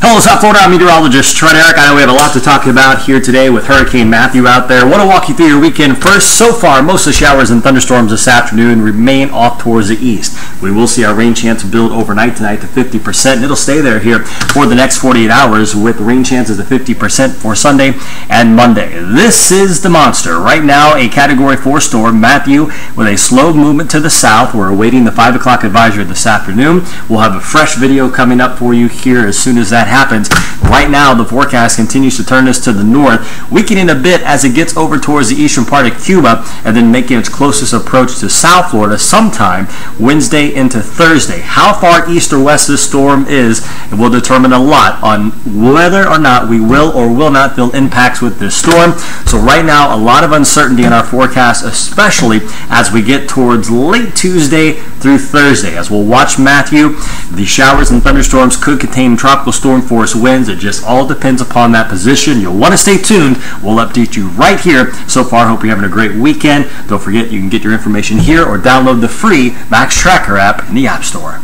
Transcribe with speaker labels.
Speaker 1: Hello, South Florida. I'm meteorologist Trent Eric. I know we have a lot to talk about here today with Hurricane Matthew out there. I want to walk you through your weekend first. So far, most of the showers and thunderstorms this afternoon remain off towards the east. We will see our rain chance build overnight tonight to 50%, and it'll stay there here for the next 48 hours with rain chances of 50% for Sunday and Monday. This is the monster. Right now, a Category 4 storm, Matthew, with a slow movement to the south. We're awaiting the 5 o'clock advisory this afternoon. We'll have a fresh video coming up for you here as soon as that happens. Right now, the forecast continues to turn us to the north, weakening a bit as it gets over towards the eastern part of Cuba and then making its closest approach to South Florida sometime Wednesday into Thursday. How far east or west this storm is, it will determine a lot on whether or not we will or will not feel impacts with this storm. So right now, a lot of uncertainty in our forecast, especially as we get towards late Tuesday through Thursday. As we'll watch Matthew, the showers and thunderstorms could contain tropical storm force winds. It just all depends upon that position. You'll want to stay tuned. We'll update you right here. So far, hope you're having a great weekend. Don't forget, you can get your information here or download the free Max Tracker app in the App Store.